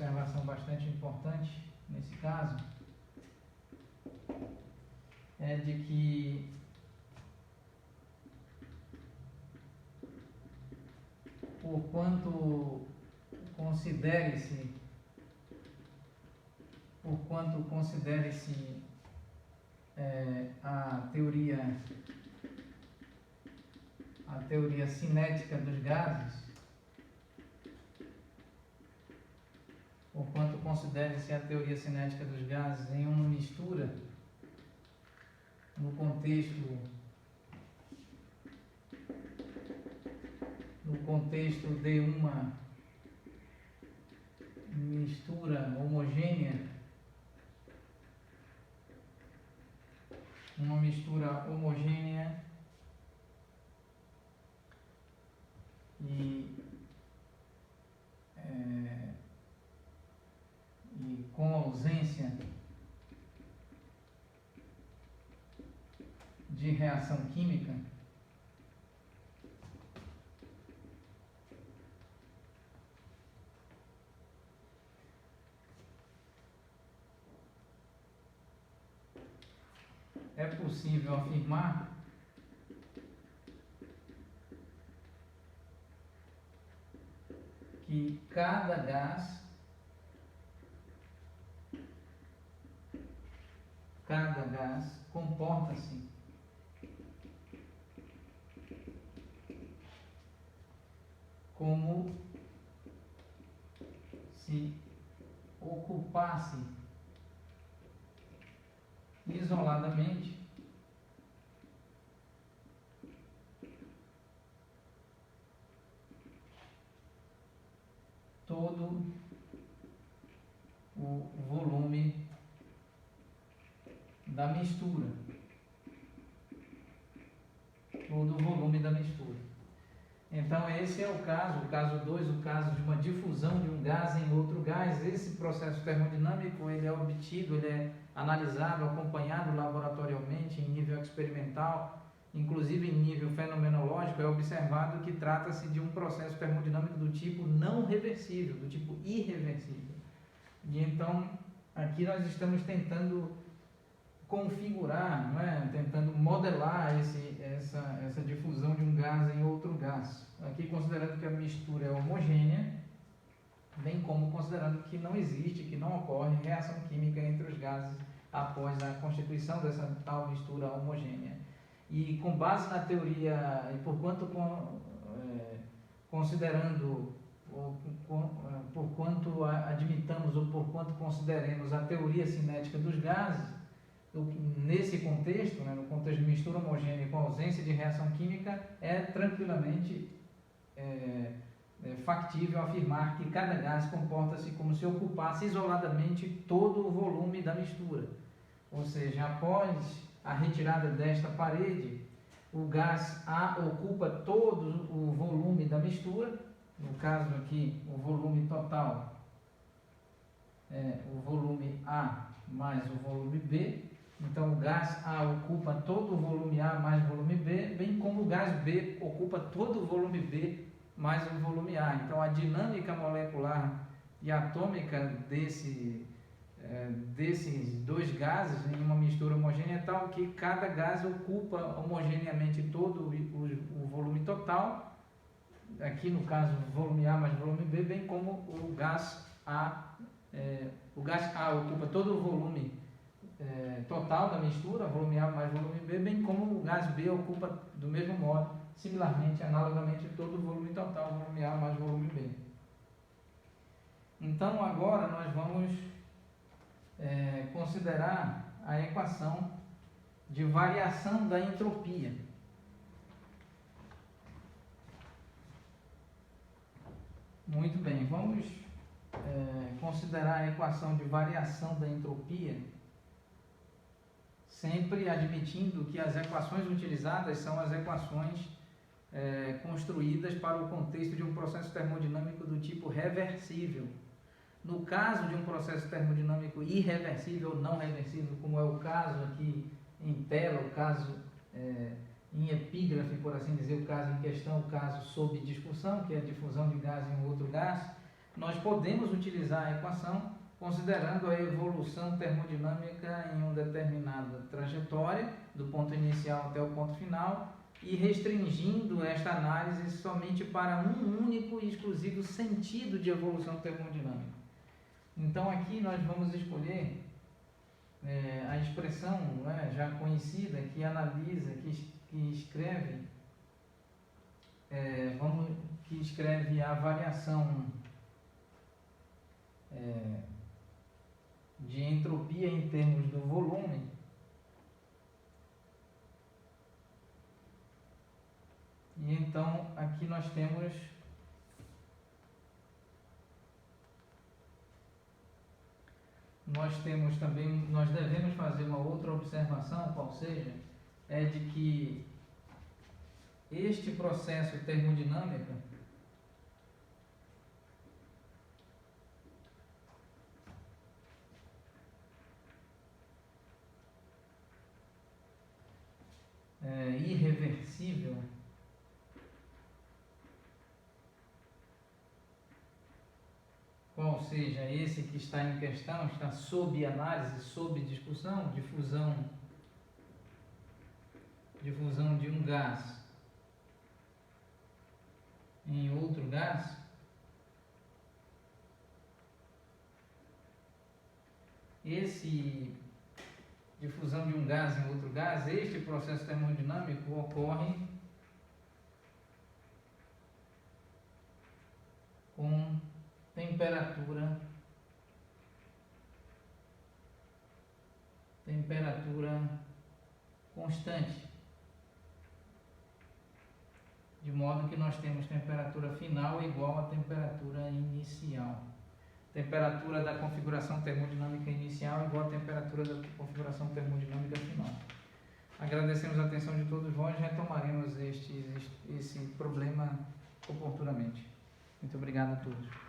observação bastante importante nesse caso é de que por quanto considere-se a teoria cinética dos gases, em uma mistura no contexto de uma mistura homogênea, e com ausência de reação química, é possível afirmar que cada gás comporta-se como se ocupasse isoladamente todo o volume da mistura. Então esse é o caso 2, o caso de uma difusão de um gás em outro gás. Esse processo termodinâmico ele é obtido, ele é analisado, acompanhado laboratorialmente em nível experimental, inclusive em nível fenomenológico. É observado que trata-se de um processo termodinâmico do tipo não reversível, do tipo irreversível. E então aqui nós estamos tentando configurar, não é? Tentando modelar essa difusão de um gás em outro gás. Aqui considerando que a mistura é homogênea, bem como considerando que não existe, que não ocorre reação química entre os gases após a constituição dessa tal mistura homogênea. E com base na teoria, e considerando, por quanto admitamos ou por quanto consideremos a teoria cinética dos gases, nesse contexto, no contexto de mistura homogênea com ausência de reação química, é tranquilamente factível afirmar que cada gás comporta-se como se ocupasse isoladamente todo o volume da mistura. Ou seja, após a retirada desta parede, o gás A ocupa todo o volume da mistura. No caso aqui, o volume total é o volume A mais o volume B. Então o gás A ocupa todo o volume A mais o volume B, bem como o gás B ocupa todo o volume B mais o volume A. Então a dinâmica molecular e atômica desses dois gases em uma mistura homogênea é tal que cada gás ocupa homogeneamente todo o volume total, aqui no caso volume A mais volume B, bem como o gás A ocupa todo o volume total da mistura, volume A mais volume B, bem como o gás B ocupa do mesmo modo, similarmente, analogamente, todo o volume total, volume A mais volume B. Então agora nós vamos considerar a equação de variação da entropia. Muito bem, vamos considerar a equação de variação da entropia, sempre admitindo que as equações utilizadas são as equações construídas para o contexto de um processo termodinâmico do tipo reversível. No caso de um processo termodinâmico irreversível ou não reversível, como é o caso aqui em tela, o caso em epígrafe, por assim dizer, o caso em questão, o caso sob discussão, que é a difusão de gás em outro gás, nós podemos utilizar a equação considerando a evolução termodinâmica em uma determinada trajetória, do ponto inicial até o ponto final, e restringindo esta análise somente para um único e exclusivo sentido de evolução termodinâmica. Então aqui nós vamos escolher a expressão já conhecida que analisa, que escreve a variação de entropia em termos do volume e então aqui nós temos também, nós devemos fazer uma outra observação, qual seja, é de que este processo termodinâmico irreversível, qual seja esse que está em questão, está sob análise, sob discussão, difusão de um gás em outro gás, difusão de um gás em outro gás, este processo termodinâmico ocorre com temperatura constante, de modo que nós temos temperatura final igual à temperatura inicial. Temperatura da configuração termodinâmica inicial igual à temperatura da configuração termodinâmica final. Agradecemos a atenção de todos vós e retomaremos esse problema oportunamente. Muito obrigado a todos.